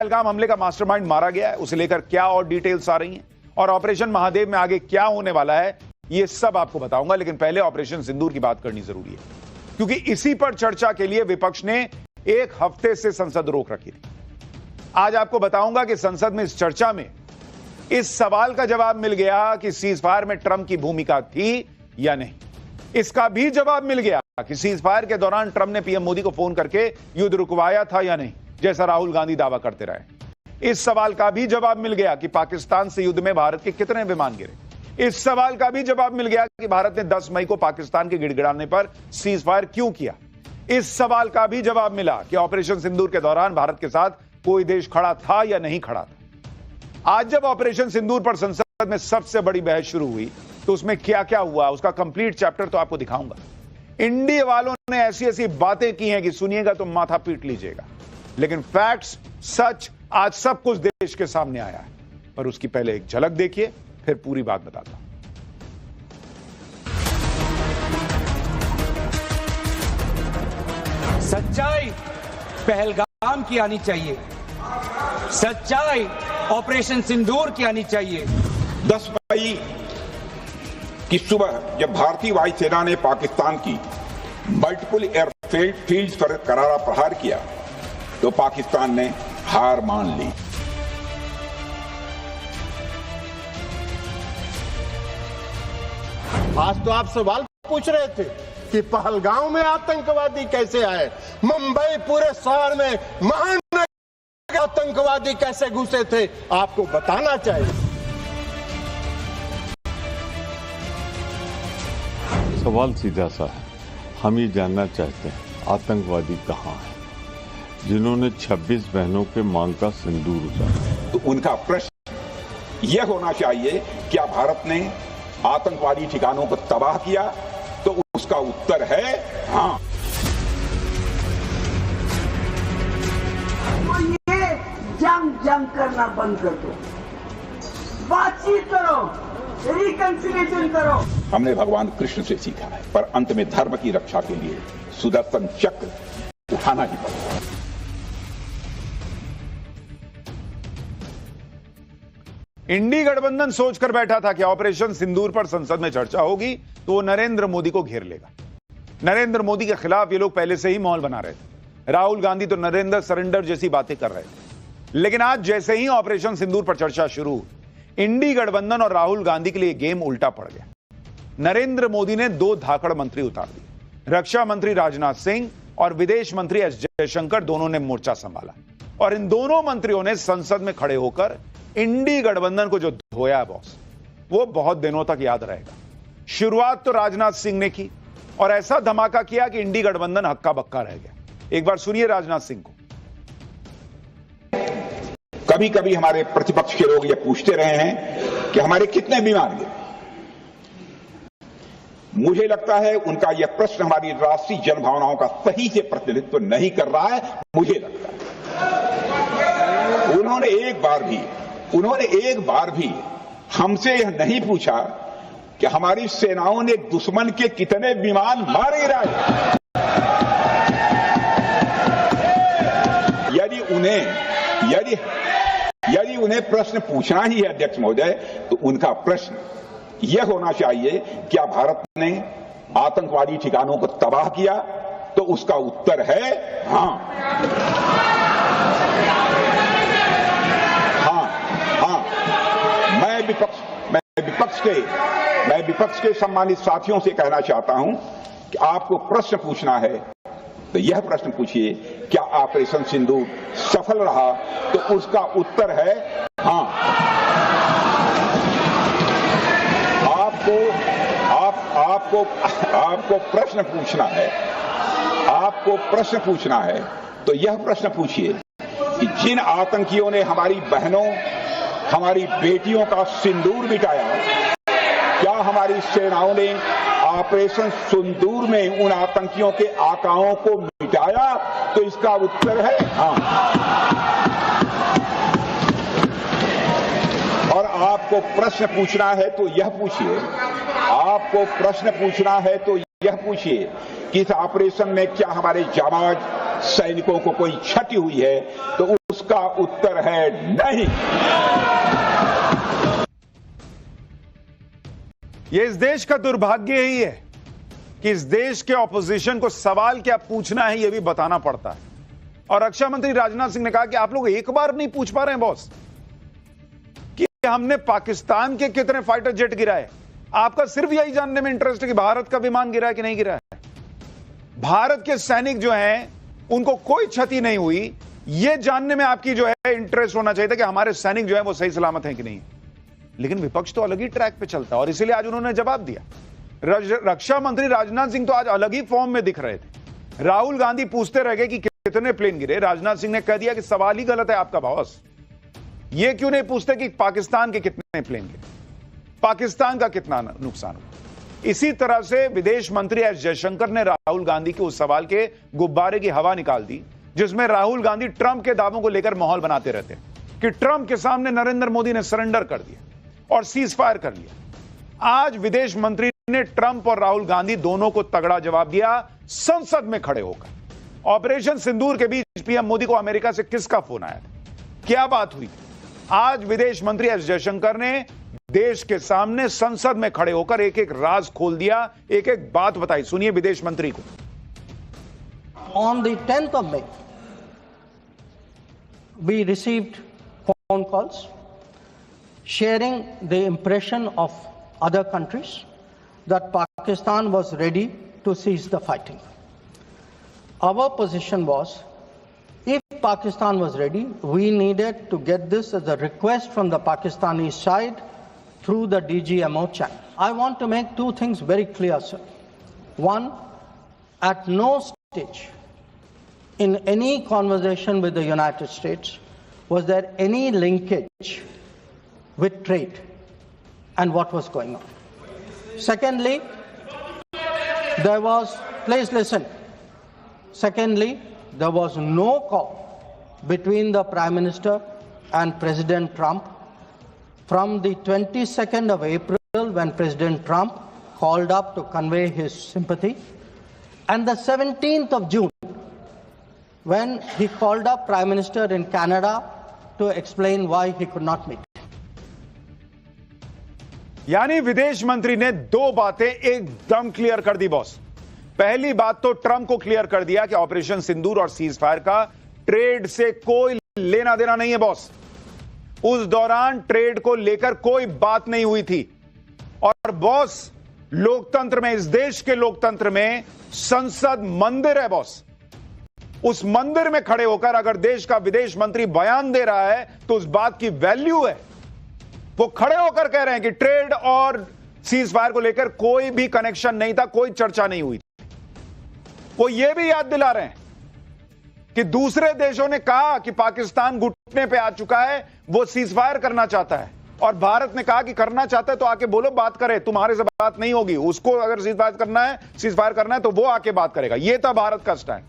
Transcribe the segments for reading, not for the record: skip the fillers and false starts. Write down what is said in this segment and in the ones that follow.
पहलगाम हमले का मास्टरमाइंड मारा गया है, उसे लेकर क्या और डिटेल्स आ रही हैं और ऑपरेशन महादेव में आगे क्या होने वाला है, ये सब आपको बताऊंगा। लेकिन पहले ऑपरेशन सिंदूर की बात करनी जरूरी है, क्योंकि इसी पर चर्चा के लिए विपक्ष ने एक हफ्ते से संसद रोक रखी थी। आज आपको बताऊंगा कि संसद में इस चर्चा में इस सवाल का जवाब मिल गया कि सीजफायर में ट्रंप की भूमिका थी या नहीं। इसका भी जवाब मिल गया कि सीजफायर के दौरान ट्रंप ने पीएम मोदी को फोन करके युद्ध रुकवाया था या नहीं, जैसा राहुल गांधी दावा करते रहे। इस सवाल का भी जवाब मिल गया कि पाकिस्तान से युद्ध में भारत के कितने विमान गिरे। इस सवाल का भी जवाब मिल गया कि भारत ने 10 मई को पाकिस्तान के गिड़गिड़ाने पर सीजफायर क्यों किया। इस सवाल का भी जवाब मिला कि ऑपरेशन सिंदूर के दौरान भारत के साथ कोई देश खड़ा था या नहीं खड़ा था। आज जब ऑपरेशन सिंदूर पर संसद में सबसे बड़ी बहस शुरू हुई तो उसमें क्या क्या हुआ, उसका कंप्लीट चैप्टर तो आपको दिखाऊंगा। इंडिया वालों ने ऐसी ऐसी बातें की हैं कि सुनिएगा तो माथा पीट लीजिएगा, लेकिन फैक्ट्स, सच आज सब कुछ देश के सामने आया है। पर उसकी पहले एक झलक देखिए, फिर पूरी बात बताता हूं। सच्चाई पहलगाम की आनी चाहिए, सच्चाई ऑपरेशन सिंदूर की आनी चाहिए। 10 मई की सुबह जब भारतीय वायुसेना ने पाकिस्तान की मल्टीपल एयरफील्ड्स पर करारा प्रहार किया तो पाकिस्तान ने हार मान ली। आज तो आप सवाल पूछ रहे थे कि पहलगाम में आतंकवादी कैसे आए, मुंबई पूरे शहर में महान आतंकवादी कैसे घुसे थे, आपको बताना चाहिए। सवाल सीधा सा है, हम ये जानना चाहते हैं आतंकवादी कहाँ है जिन्होंने 26 बहनों के मांग का सिंदूर उतारा। तो उनका प्रश्न यह होना चाहिए, क्या भारत ने आतंकवादी ठिकानों को तबाह किया? तो उसका उत्तर है हाँ। तो ये जंग करना बंद कर दो, बातचीत करो, रिकंसिलिएशन करो। हमने भगवान कृष्ण से सीखा है, पर अंत में धर्म की रक्षा के लिए सुदर्शन चक्र उठाना ही पड़ेगा। इंडी गठबंधन सोचकर बैठा था कि ऑपरेशन सिंदूर पर संसद में चर्चा होगी तो वो नरेंद्र मोदी को घेर लेगा। नरेंद्र मोदी के खिलाफ ये लोग पहले से ही माहौल बना रहे थे। राहुल गांधी तो नरेंद्र सरेंडर जैसी बातें कर रहे थे। लेकिन आज जैसे ही ऑपरेशन सिंदूर पर चर्चा शुरू, इंडी गठबंधन और राहुल गांधी के लिए गेम उल्टा पड़ गया। नरेंद्र मोदी ने 2 धाकड़ मंत्री उतार दिए। रक्षा मंत्री राजनाथ सिंह और विदेश मंत्री एस जयशंकर दोनों ने मोर्चा संभाला और इन दोनों मंत्रियों ने संसद में खड़े होकर इंडी गठबंधन को जो धोया बॉस, वो बहुत दिनों तक याद रहेगा। शुरुआत तो राजनाथ सिंह ने की और ऐसा धमाका किया कि इंडी गठबंधन हक्का बक्का रह गया। एक बार सुनिए राजनाथ सिंह को। कभी कभी हमारे प्रतिपक्ष के लोग ये पूछते रहे हैं कि हमारे कितने विमान गिरे। मुझे लगता है उनका यह प्रश्न हमारी राष्ट्रीय जनभावनाओं का सही से प्रतिनिधित्व नहीं कर रहा है। मुझे लगता है उन्होंने एक बार भी हमसे यह नहीं पूछा कि हमारी सेनाओं ने दुश्मन के कितने विमान मार गिराए। यदि उन्हें प्रश्न पूछना ही है अध्यक्ष महोदय, तो उनका प्रश्न यह होना चाहिए, क्या भारत ने आतंकवादी ठिकानों को तबाह किया? तो उसका उत्तर है हाँ। मैं विपक्ष के सम्मानित साथियों से कहना चाहता हूं कि आपको प्रश्न पूछना है तो यह प्रश्न पूछिए, क्या ऑपरेशन सिंदूर सफल रहा? तो उसका उत्तर है हाँ। आपको प्रश्न पूछना है तो यह प्रश्न पूछिए कि जिन आतंकियों ने हमारी बहनों, हमारी बेटियों का सिंदूर मिटाया, क्या हमारी सेनाओं ने ऑपरेशन सिंदूर में उन आतंकियों के आकाओं को मिटाया? तो इसका उत्तर है हाँ। और आपको प्रश्न पूछना है तो यह पूछिए कि इस ऑपरेशन में क्या हमारे जाबाज सैनिकों को कोई क्षति हुई है? तो उसका उत्तर है नहीं। ये इस देश का दुर्भाग्य ही है कि इस देश के ऑपोजिशन को सवाल क्या पूछना है, यह भी बताना पड़ता है। और रक्षा मंत्री राजनाथ सिंह ने कहा कि आप लोग एक बार नहीं पूछ पा रहे हैं बॉस कि हमने पाकिस्तान के कितने फाइटर जेट गिराए। आपका सिर्फ यही जानने में इंटरेस्ट है कि भारत का विमान गिरा है कि नहीं गिरा है। भारत के सैनिक जो हैं उनको कोई क्षति नहीं हुई, यह जानने में आपकी जो है इंटरेस्ट होना चाहिए था कि हमारे सैनिक जो है वो सही सलामत हैं कि नहीं। लेकिन विपक्ष तो अलग ही ट्रैक पे चलता है और इसीलिए आज उन्होंने जवाब दिया। रक्षा मंत्री राजनाथ सिंह तो आज अलग ही फॉर्म में दिख रहे थे। राहुल गांधी पूछते रह गए कि कितने प्लेन गिरे। राजनाथ सिंह ने कह दिया कि सवाल ही गलत है आपका बॉस। ये क्यों नहीं पूछते कि पाकिस्तान के कितने प्लेन गिरे, पाकिस्तान का कितना नुकसान हुआ। इसी तरह से विदेश मंत्री एस जयशंकर ने राहुल गांधी के उस सवाल के गुब्बारे की हवा निकाल दी जिसमें राहुल गांधी ट्रंप के दावों को लेकर माहौल बनाते रहते कि ट्रंप के सामने नरेंद्र मोदी ने सरेंडर कर दिया और सीज फायर कर लिया। आज विदेश मंत्री ने ट्रंप और राहुल गांधी दोनों को तगड़ा जवाब दिया संसद में खड़े होकर। ऑपरेशन सिंदूर के बीच पीएम मोदी को अमेरिका से किसका फोन आया था, क्या बात हुई थी? आज विदेश मंत्री एस जयशंकर ने देश के सामने संसद में खड़े होकर एक एक राज खोल दिया, एक एक बात बताई। सुनिए विदेश मंत्री को। On the 10th of May, we received phone calls sharing the impression of other countries that Pakistan was ready to cease the fighting. Our position was, if Pakistan was ready, we needed to get this as a request from the Pakistani side through the DGMO channel. I want to make two things very clear, sir. One, at no stage in any conversation with the United States was there any linkage with trade and what was going on. Secondly, there was, please listen. Secondly, there was no call between the Prime Minister and President Trump from the 22nd of April when President Trump called up to convey his sympathy and the 17th of June when he called up Prime Minister in Canada to explain why he could not meet. यानी विदेश मंत्री ने दो बातें एकदम clear कर दी boss. पहली बात तो ट्रंप को क्लियर कर दिया कि ऑपरेशन सिंदूर और सीज फायर का ट्रेड से कोई लेना देना नहीं है बॉस। उस दौरान ट्रेड को लेकर कोई बात नहीं हुई थी। और बॉस, लोकतंत्र में, इस देश के लोकतंत्र में संसद मंदिर है बॉस। उस मंदिर में खड़े होकर अगर देश का विदेश मंत्री बयान दे रहा है तो उस बात की वैल्यू है। वो खड़े होकर कह रहे हैं कि ट्रेड और सीज फायर को लेकर कोई भी कनेक्शन नहीं था, कोई चर्चा नहीं हुई थी। वो ये भी याद दिला रहे हैं कि दूसरे देशों ने कहा कि पाकिस्तान घुटने पे आ चुका है, वो सीज फायर करना चाहता है, और भारत ने कहा कि करना चाहता है तो आके बोलो, बात करे, तुम्हारे से बात नहीं होगी। उसको अगर सीज फायर करना है तो वो आके बात करेगा। ये था भारत का स्टैंड।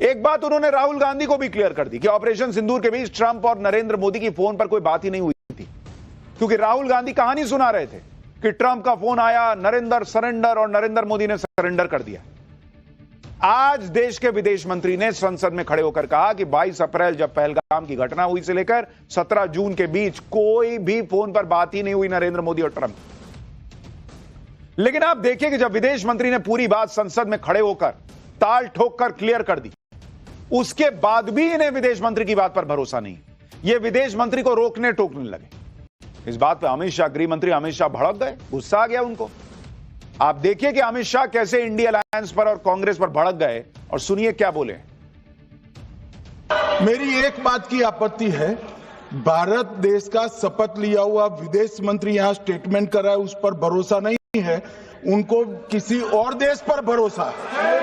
एक बात उन्होंने राहुल गांधी को भी क्लियर कर दी कि ऑपरेशन सिंदूर के बीच ट्रंप और नरेंद्र मोदी की फोन पर कोई बात ही नहीं हुई थी, क्योंकि राहुल गांधी कहानी सुना रहे थे कि ट्रंप का फोन आया, नरेंद्र सरेंडर, और नरेंद्र मोदी ने सरेंडर कर दिया। आज देश के विदेश मंत्री ने संसद में खड़े होकर कहा कि 22 अप्रैल जब पहलगाम की घटना हुई से लेकर 17 जून के बीच कोई भी फोन पर बात ही नहीं हुई नरेंद्र मोदी और ट्रंप। लेकिन आप देखिए कि जब विदेश मंत्री ने पूरी बात संसद में खड़े होकर ताल ठोक कर क्लियर कर दी, उसके बाद भी इन्हें विदेश मंत्री की बात पर भरोसा नहीं। ये विदेश मंत्री को रोकने टोकने लगे। इस बात पर अमित शाह, गृह मंत्री अमित शाह भड़क गए, गुस्सा आ गया उनको। आप देखिए कि अमित शाह कैसे इंडिया अलायंस पर और कांग्रेस पर भड़क गए, और सुनिए क्या बोले। मेरी एक बात की आपत्ति है, भारत देश का शपथ लिया हुआ विदेश मंत्री यहां स्टेटमेंट कर रहा है, उस पर भरोसा नहीं है, उनको किसी और देश पर भरोसा है।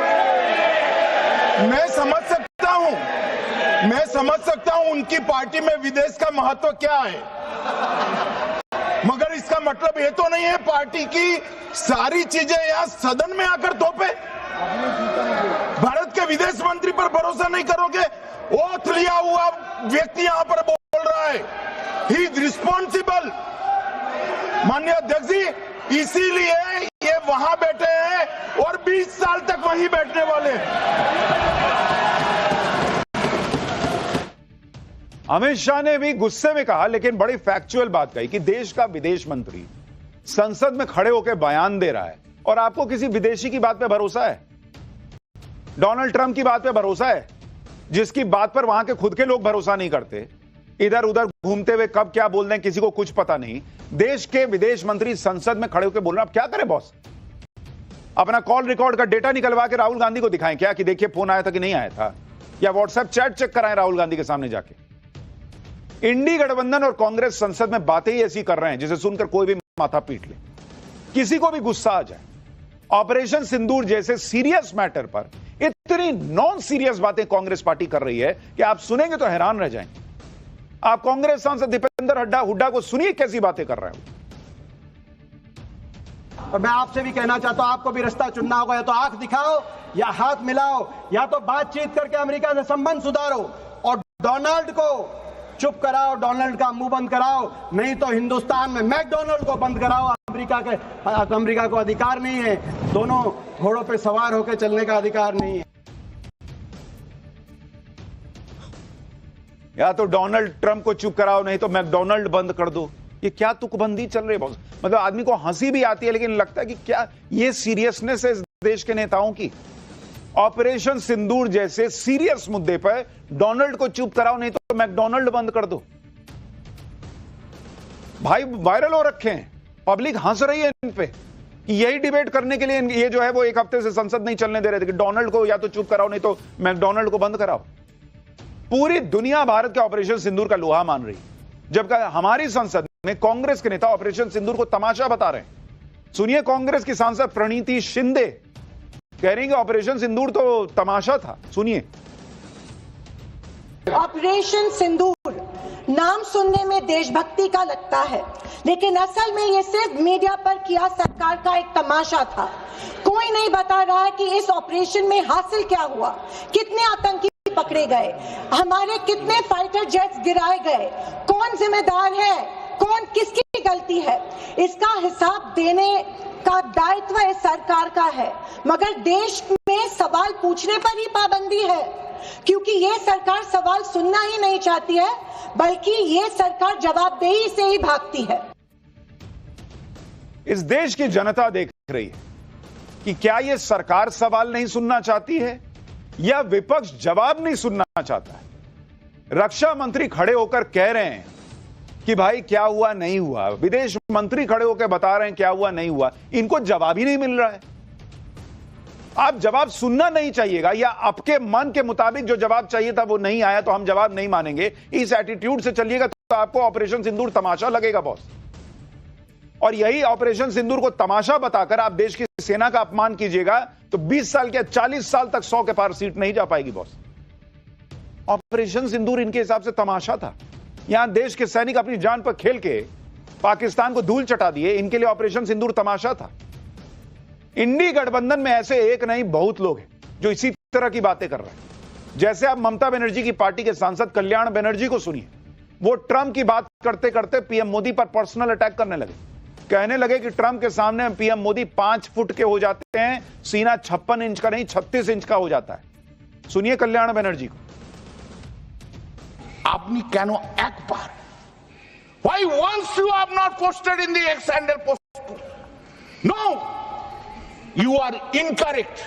मैं समझ सकता हूं उनकी पार्टी में विदेश का महत्व क्या है, मगर इसका मतलब ये तो नहीं है पार्टी की सारी चीजें यहां सदन में आकर थोपे। भारत के विदेश मंत्री पर भरोसा नहीं करोगे? ओथ लिया हुआ व्यक्ति यहां पर बोल रहा है, ही इज रिस्पॉन्सिबल। माननीय अध्यक्ष जी, इसीलिए ये वहां बैठे हैं और 20 साल तक वहीं बैठने वाले हैं। अमित शाह ने भी गुस्से में कहा, लेकिन बड़ी फैक्चुअल बात कही कि देश का विदेश मंत्री संसद में खड़े होकर बयान दे रहा है और आपको किसी विदेशी की बात पे भरोसा है? डोनाल्ड ट्रंप की बात पे भरोसा है, जिसकी बात पर वहां के खुद के लोग भरोसा नहीं करते, इधर उधर घूमते हुए कब क्या बोल दें किसी को कुछ पता नहीं। देश के विदेश मंत्री संसद में खड़े होकर बोल रहे हैं। अब क्या करें बॉस? अपना कॉल रिकॉर्ड का डेटा निकलवा के राहुल गांधी को दिखाएं क्या कि देखिए फोन आया था कि नहीं आया था, या व्हाट्सएप चैट चेक कराएं राहुल गांधी के सामने जाके। इंडी गठबंधन और कांग्रेस संसद में बातें ही ऐसी कर रहे हैं जिसे सुनकर कोई भी माथा पीट ले, किसी को भी गुस्सा आ जाए। ऑपरेशन सिंदूर जैसे सीरियस मैटर पर इतनी नॉन सीरियस बातें कांग्रेस पार्टी कर रही है कि आप सुनेंगे तो हैरान रह जाएंगे। आप कांग्रेस सांसद दीपेंद्र हुड्डा को सुनिए कैसी बातें कर रहे हो। और मैं आपसे भी कहना चाहता हूं, आपको भी रास्ता चुनना होगा, या तो आंख दिखाओ या हाथ मिलाओ, या तो बातचीत करके अमेरिका से संबंध सुधारो और डोनाल्ड को चुप कराओ, डोनाल्ड का मुंह बंद कराओ, नहीं तो हिंदुस्तान में मैकडोनाल्ड को बंद कराओ। अमेरिका को अधिकार नहीं है, दोनों घोड़ों पे सवार होकर चलने का अधिकार नहीं है। या तो डोनाल्ड ट्रंप को चुप कराओ, नहीं तो मैकडोनाल्ड बंद कर दो। ये क्या तुकबंदी चल रही है बॉस? मतलब आदमी को हंसी भी आती है, लेकिन लगता है कि क्या ये सीरियसनेस है इस देश के नेताओं की? ऑपरेशन सिंदूर जैसे सीरियस मुद्दे पर डोनाल्ड को चुप कराओ, नहीं तो मैकडोनाल्ड बंद कर दो। भाई वायरल हो रखे हैं, पब्लिक हंस रही है इन पे कि यही डिबेट करने के लिए ये जो है वो एक हफ्ते से संसद नहीं चलने दे रहे थे कि डोनाल्ड को या तो चुप कराओ, नहीं तो मैकडोनाल्ड को बंद कराओ। पूरी दुनिया भारत के ऑपरेशन सिंदूर का लोहा मान रही, जबकि हमारी संसद में कांग्रेस के नेता ऑपरेशन सिंदूर को तमाशा बता रहे हैं। सुनिए, कांग्रेस की सांसद प्रणीति शिंदे कह रही हैं कि ऑपरेशन सिंदूर तो तमाशा था। सुनिए। ऑपरेशन सिंदूर नाम सुनने में देशभक्ति का लगता है, लेकिन असल में ये सिर्फ मीडिया पर किया सरकार का एक तमाशा था। कोई नहीं बता रहा है कि इस ऑपरेशन में हासिल क्या हुआ, कितने आतंकी पकड़े गए, हमारे कितने फाइटर जेट्स गिराए गए, कौन जिम्मेदार है, कौन किसकी गलती है, इसका हिसाब देने का दायित्व इस सरकार का है। मगर देश में सवाल पूछने पर ही पाबंदी है, क्योंकि ये सरकार सवाल सुनना ही नहीं चाहती है, बल्कि ये सरकार जवाबदेही से ही भागती है। इस देश की जनता देख रही है कि क्या ये सरकार सवाल नहीं सुनना चाहती है या विपक्ष जवाब नहीं सुनना चाहता है। रक्षा मंत्री खड़े होकर कह रहे हैं कि भाई क्या हुआ नहीं हुआ, विदेश मंत्री खड़े होकर बता रहे हैं क्या हुआ नहीं हुआ, इनको जवाब ही नहीं मिल रहा है। आप जवाब सुनना नहीं चाहिएगा, या आपके मन के मुताबिक जो जवाब चाहिए था वो नहीं आया तो हम जवाब नहीं मानेंगे, इस एटीट्यूड से चलिएगा तो आपको ऑपरेशन सिंदूर तमाशा लगेगा बॉस। और यही ऑपरेशन सिंदूर को तमाशा बताकर आप देश की सेना का अपमान कीजिएगा तो 20 साल के 40 साल तक 100 के पार सीट नहीं जा पाएगी बॉस। ऑपरेशन सिंदूर इनके हिसाब से तमाशा था। यहां देश के सैनिक अपनी जान पर खेल के पाकिस्तान को धूल चटा दिए, इनके लिए ऑपरेशन सिंदूर तमाशा था। इंडी गठबंधन में ऐसे एक नहीं बहुत लोग हैं जो इसी तरह की बातें कर रहे हैं। जैसे आप ममता बनर्जी की पार्टी के सांसद कल्याण बनर्जी को सुनिए, वो ट्रंप की बात करते करते पीएम मोदी पर पर्सनल अटैक करने लगे, कहने लगे कि ट्रंप के सामने पीएम मोदी 5 फुट के हो जाते हैं, सीना 56 इंच का नहीं 36 इंच का हो जाता है। सुनिए कल्याण बनर्जी को। আপনি কেন একবার, why once you have not posted in the ex-handle post? No, you are incorrect,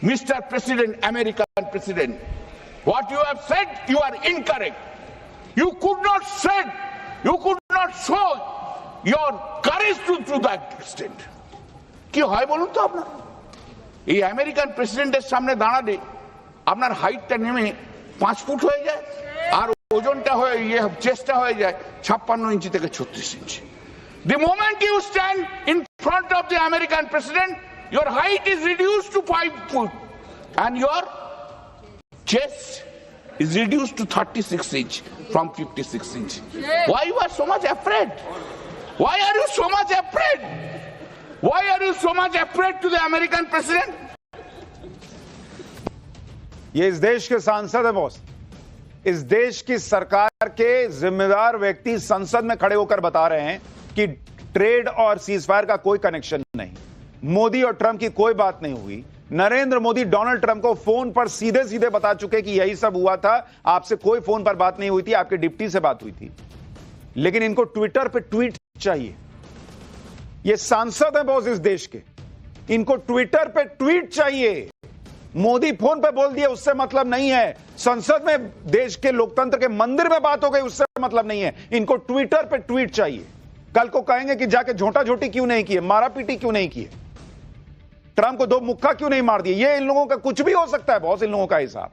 Mr. President, American President. What you have said, you are incorrect. You could not said, you could not show your courage to that extent. কি হয় বলুন তো আপনার? এই American প্রেসিডেন্টের সামনে দাঁড়ালে আপনার হাইটটা নেমে 5 ফুট হয়ে যায়, আর ওজনটা হয়ে চেস্টটা হয়ে যায় 56 ইঞ্চি থেকে 36 ইঞ্চি। The moment you stand in front of the American president, your height is reduced to 5 foot and your chest is reduced to 36 inch from 56 inch. Why you are so much afraid? Why are you so much afraid? Why are you so much afraid to the American president? ये इस देश के सांसद है boss. इस देश की सरकार के जिम्मेदार व्यक्ति संसद में खड़े होकर बता रहे हैं कि ट्रेड और सीजफायर का कोई कनेक्शन नहीं, मोदी और ट्रंप की कोई बात नहीं हुई, नरेंद्र मोदी डोनाल्ड ट्रंप को फोन पर सीधे सीधे बता चुके कि यही सब हुआ था, आपसे कोई फोन पर बात नहीं हुई थी, आपके डिप्टी से बात हुई थी। लेकिन इनको ट्विटर पे ट्वीट चाहिए। ये सांसद हैं बॉस इस देश के, इनको ट्विटर पे ट्वीट चाहिए। मोदी फोन पे बोल दिए उससे मतलब नहीं है, संसद में देश के लोकतंत्र के मंदिर में बात हो गई उससे मतलब नहीं है, इनको ट्विटर पे ट्वीट चाहिए। कल को कहेंगे कि जाके झोंटा झोटी क्यों नहीं किए, मारा पीटी क्यों नहीं किए, ट्रंप को 2 मुक्का क्यों नहीं मार दिए। ये इन लोगों का कुछ भी हो सकता है बॉस, इन लोगों का हिसाब।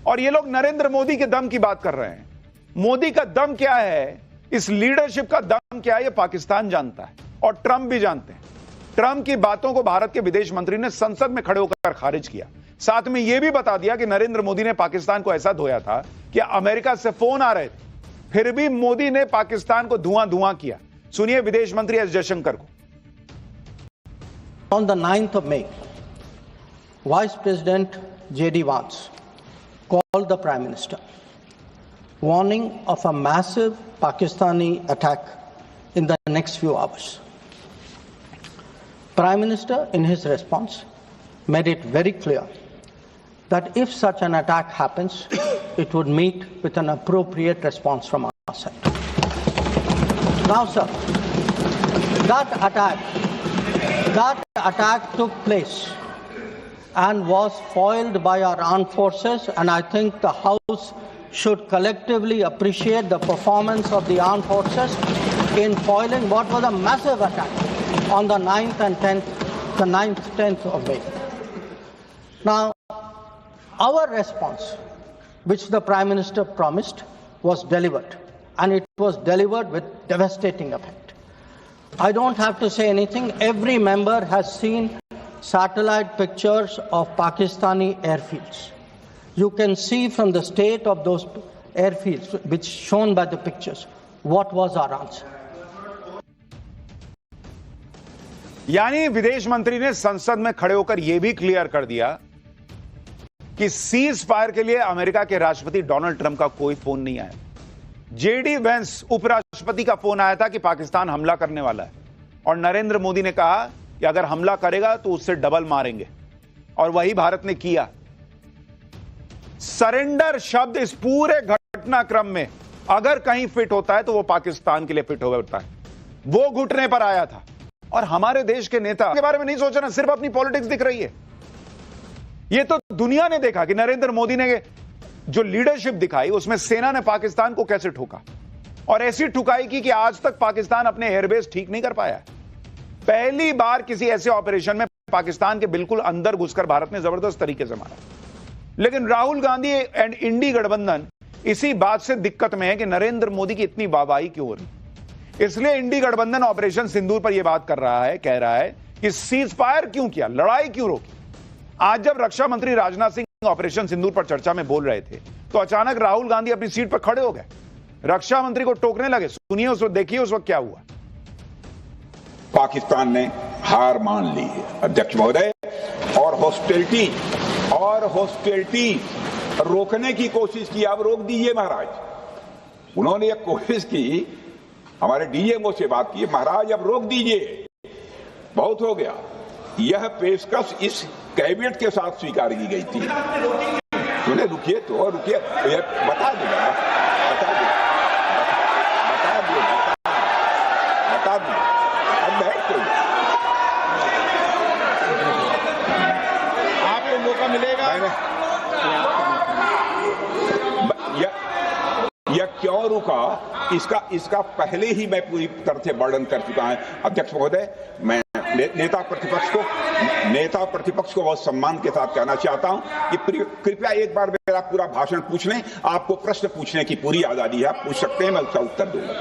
और ये लोग नरेंद्र मोदी के दम की बात कर रहे हैं। मोदी का दम क्या है, इस लीडरशिप का दम क्या है, ये पाकिस्तान जानता है और ट्रंप भी जानते हैं। ट्रंप की बातों को भारत के विदेश मंत्री ने संसद में खड़े होकर खारिज किया। साथ में यह भी बता दिया कि नरेंद्र मोदी ने पाकिस्तान को ऐसा धोया था कि अमेरिका से फोन आ रहे थे, फिर भी मोदी ने पाकिस्तान को धुआं धुआं किया। सुनिए विदेश मंत्री एस जयशंकर को। On the 9th of May, Vice President J.D. Vance called the Prime Minister, warning of a massive Pakistani attack in the next few hours. Prime Minister, in his response, made it very clear that if such an attack happens, it would meet with an appropriate response from our side. Now, sir, that attack took place and was foiled by our armed forces, and I think the House should collectively appreciate the performance of the armed forces in foiling what was a massive attack on the 9th and 10th of May. Now, our response, which the Prime Minister promised, was delivered, and it was delivered with devastating effect. I don't have to say anything. Every member has seen satellite pictures of Pakistani airfields. You can see from the state of those airfields, which shown by the pictures, what was our answer. यानी विदेश मंत्री ने संसद में खड़े होकर यह भी क्लियर कर दिया कि सीज फायर के लिए अमेरिका के राष्ट्रपति डोनाल्ड ट्रंप का कोई फोन नहीं आया। जेडी वेंस उपराष्ट्रपति का फोन आया था कि पाकिस्तान हमला करने वाला है, और नरेंद्र मोदी ने कहा कि अगर हमला करेगा तो उससे डबल मारेंगे, और वही भारत ने किया। सरेंडर शब्द इस पूरे घटनाक्रम में अगर कहीं फिट होता है तो वो पाकिस्तान के लिए फिट होता है। वो घुटने पर आया था, और हमारे देश के नेता के बारे में नहीं सोचना, सिर्फ अपनी पॉलिटिक्स दिख रही है। ये तो दुनिया ने देखा कि नरेंद्र मोदी ने जो लीडरशिप दिखाई उसमें सेना ने पाकिस्तान को कैसे ठोका, और ऐसी ठुकाई की कि आज तक पाकिस्तान अपने एयरबेस ठीक नहीं कर पाया। पहली बार किसी ऐसे ऑपरेशन में पाकिस्तान के बिल्कुल अंदर घुसकर भारत ने जबरदस्त तरीके से मारा। लेकिन राहुल गांधी एंड इंडी गठबंधन इसी बात से दिक्कत में है कि नरेंद्र मोदी की इतनी वाहवाही क्यों हो रही। इसलिए इंडी गठबंधन ऑपरेशन सिंदूर पर यह बात कर रहा है, कह रहा है कि सीज फायर क्यों किया, लड़ाई क्यों रोकी। आज जब रक्षा मंत्री राजनाथ सिंह ऑपरेशन सिंदूर पर चर्चा में बोल रहे थे तो अचानक राहुल गांधी अपनी सीट पर खड़े हो गए, रक्षा मंत्री को टोकने लगे। सुनिए उस वक्त, देखिए उस वक्त क्या हुआ। पाकिस्तान ने हार मान ली है अध्यक्ष महोदय, और हॉस्टिलिटी रोकने की कोशिश की। अब रोक दीजिए महाराज। उन्होंने एक कोशिश की, हमारे डीएमओ से बात की, महाराज अब रोक दीजिए, बहुत हो गया। यह पेशकश इस कैबिनेट के साथ स्वीकार की गई थी। सुने, रुकिए तो रुकिए, बता दूंगा। अब बैठ तो आपको मौका मिलेगा। यह क्यों रुका, इसका पहले ही मैं पूरी तरह से वर्णन कर चुका है अध्यक्ष महोदय। मैं नेता प्रतिपक्ष को बहुत सम्मान के साथ कहना चाहता हूं कि कृपया एक बार मेरा पूरा भाषण पूछ लें। आपको प्रश्न पूछने की पूरी आजादी है, आप पूछ सकते हैं, मैं उसका उत्तर दूंगा।